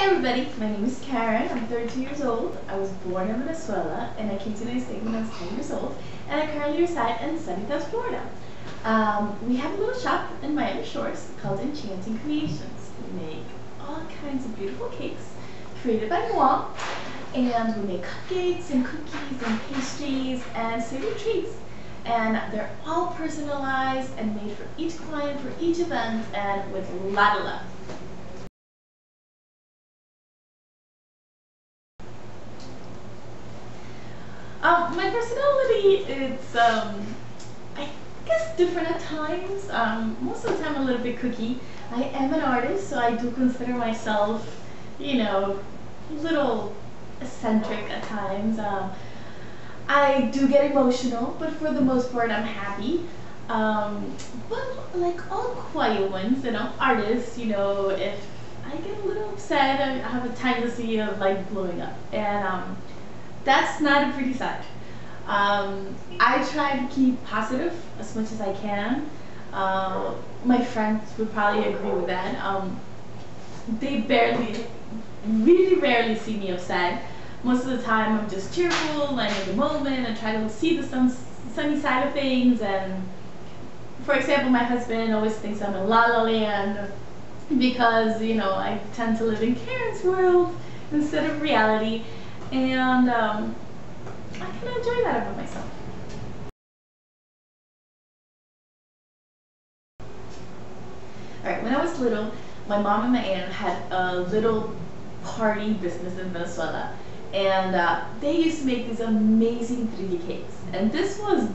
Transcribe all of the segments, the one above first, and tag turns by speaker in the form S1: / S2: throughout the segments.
S1: Hey everybody, my name is Karen. I'm 32 years old. I was born in Venezuela and I came to the United States when I was 10 years old, and I currently reside in sunny South Florida. We have a little shop in Miami Shores called Enchanting Creations. We make all kinds of beautiful cakes created by mom, and we make cupcakes and cookies and pastries and savory treats. And they're all personalized and made for each client, for each event, and with a lot of love. My personality, it's, I guess different at times. Most of the time I'm a little bit kooky. I am an artist, so I do consider myself, a little eccentric at times. I do get emotional, but for the most part I'm happy. But like all quiet ones, artists, if I get a little upset, I have a tendency of like blowing up. And that's not a pretty side. I try to keep positive as much as I can. My friends would probably agree with that. They really rarely see me upset. Most of the time I'm just cheerful and in the moment and try to see the sunny side of things. And for example, my husband always thinks I'm in La La Land because, I tend to live in Karen's world instead of reality. And I kind of enjoy that about myself. Alright, when I was little, my mom and my aunt had a little party business in Venezuela. And they used to make these amazing 3D cakes. And this was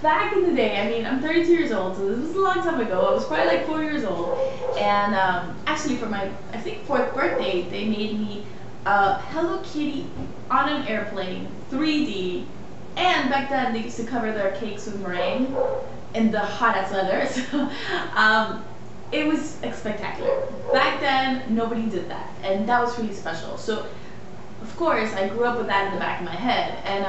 S1: back in the day. I mean, I'm 32 years old, so this was a long time ago. I was probably like 4 years old. And actually for my, I think, 4th birthday, they made me Hello Kitty on an airplane, 3D, and back then they used to cover their cakes with meringue in the hottest weather, so it was spectacular. Back then, nobody did that, and that was really special. So, of course, I grew up with that in the back of my head, and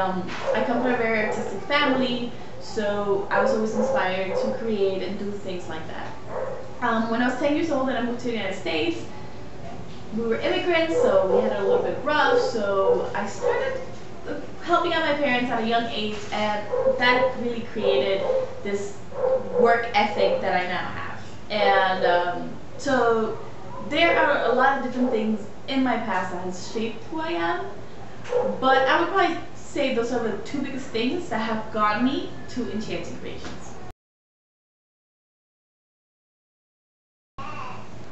S1: I come from a very artistic family, so I was always inspired to create and do things like that. When I was 10 years old and I moved to the United States, we were immigrants, so we had it a little bit rough, so I started helping out my parents at a young age, and that really created this work ethic that I now have. And so there are a lot of different things in my past that has shaped who I am, but I would probably say those are the two biggest things that have gotten me to Enchanting Creations.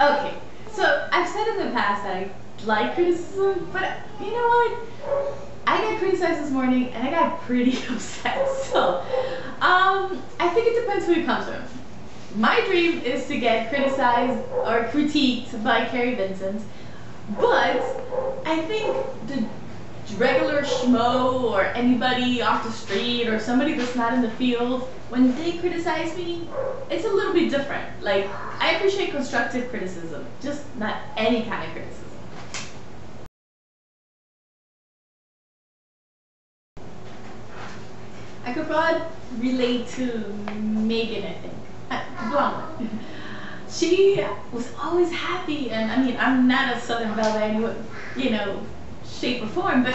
S1: Okay. So I've said in the past that I like criticism, but you know what? I got criticized this morning and I got pretty upset. So I think it depends who it comes from. My dream is to get criticized or critiqued by Carrie Vincent, but I think the regular schmo or anybody off the street or somebody that's not in the field, when they criticize me, it's a little bit different. Like, I appreciate constructive criticism, just not any kind of criticism. I could probably relate to Megan, I think. Blonde. She was always happy, and I mean, I'm not a Southern Belle by any, shape or form, but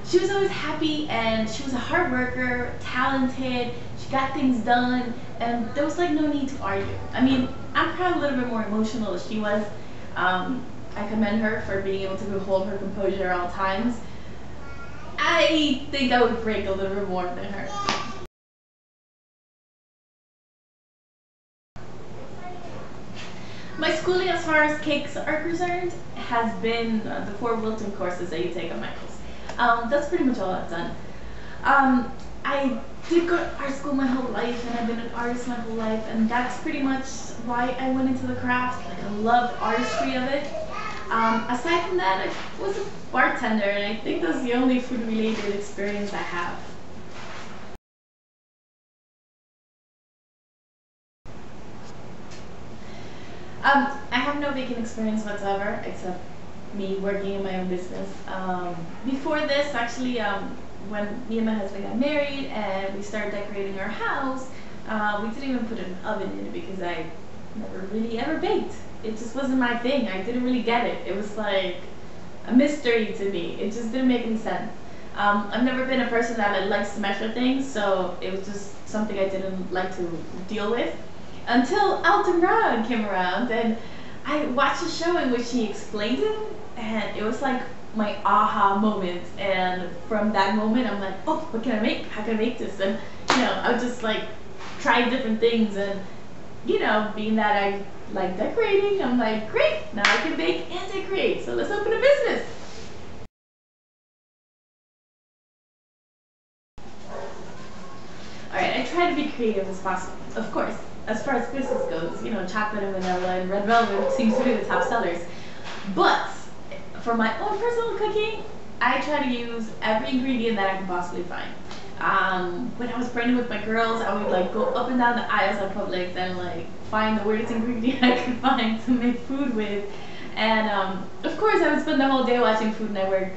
S1: she was always happy, and she was a hard worker, talented, she got things done, and there was like no need to argue. I mean, I'm probably a little bit more emotional than she was. I commend her for being able to hold her composure at all times. I think I would break a little bit more than her. My schooling as far as cakes are concerned has been the 4 Wilton courses that you take at Michael's. That's pretty much all I've done. I did go to art school my whole life, and I've been an artist my whole life, and that's pretty much why I went into the craft. Like, I love artistry of it. Aside from that, I was a bartender, and I think that's the only food-related experience I have. I have no baking experience whatsoever, except me working in my own business. Before this, actually, when me and my husband got married and we started decorating our house, we didn't even put an oven in it because I never really ever baked. It just wasn't my thing. I didn't really get it. It was like, a mystery to me. It just didn't make any sense. I've never been a person that likes to measure things, so it was just something I didn't like to deal with until Alton Brown came around, and I watched a show in which he explained it, and it was like my aha moment. And from that moment, I'm like, oh, what can I make? How can I make this? And I would just like try different things, and being that I like decorating, I'm like, great, now I can bake and decorate, so let's open a business. Alright, I try to be creative as possible, of course. As far as business goes, chocolate and vanilla and red velvet seems to be the top sellers. But for my own personal cooking, I try to use every ingredient that I can possibly find. When I was pregnant with my girls, I would like go up and down the aisles at Publix and like find the weirdest ingredient I could find to make food with. And of course, I would spend the whole day watching Food Network,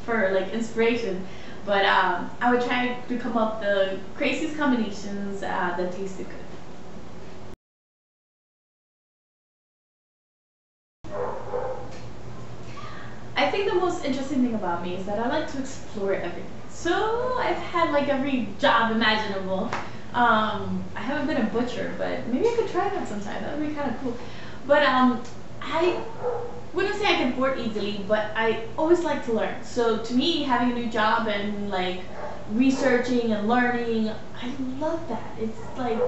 S1: for like inspiration. But I would try to come up the craziest combinations that tasted good. I think the most interesting thing about me is that I like to explore everything. So I've had like every job imaginable. I haven't been a butcher, but maybe I could try that sometime. That would be kind of cool. But I wouldn't say I get bored easily, but I always like to learn. So to me, having a new job and like researching and learning, I love that. It's like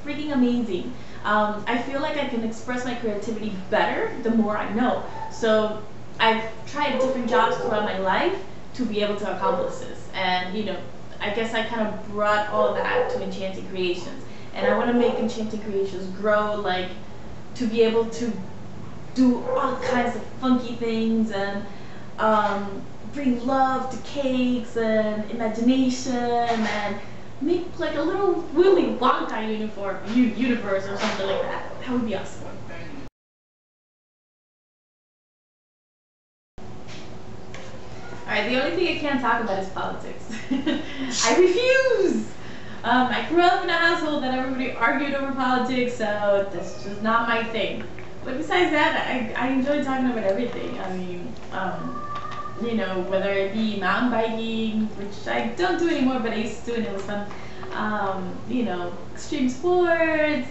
S1: freaking amazing. I feel like I can express my creativity better the more I know. So I've tried different jobs throughout my life to be able to accomplish this. And I guess I kind of brought all that to Enchanted Creations. And I want to make Enchanted Creations grow, like to be able to do all kinds of funky things and bring love to cakes and imagination and make like a little Willy Wonka universe or something like that. That would be awesome. Alright, the only thing I can't talk about is politics. I refuse! I grew up in a household that everybody argued over politics, so that's just not my thing. But besides that, I enjoy talking about everything. I mean, whether it be mountain biking, which I don't do anymore, but I used to do and it was fun. Extreme sports.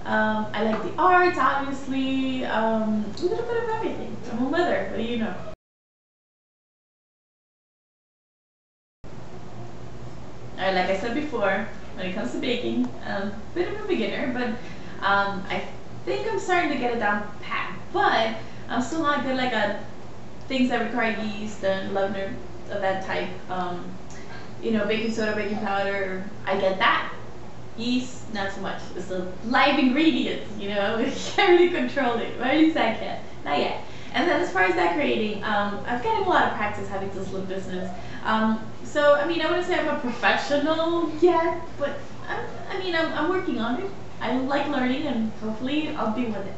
S1: I like the arts, obviously. A little bit of everything. I'm a mother, but you know. Alright, like I said before, when it comes to baking, I'm a bit of a beginner, but I think I'm starting to get it down pat. But I'm still not good like at things that require yeast and leavener of that type. Baking soda, baking powder, I get that. Yeast, not so much. It's a live ingredient, you can't really control it, or at least I can't. Not yet. And then as far as decorating, I've gotten a lot of practice having this little business. So, I wouldn't say I'm a professional yet, but I'm working on it. I like learning, and hopefully I'll be with it.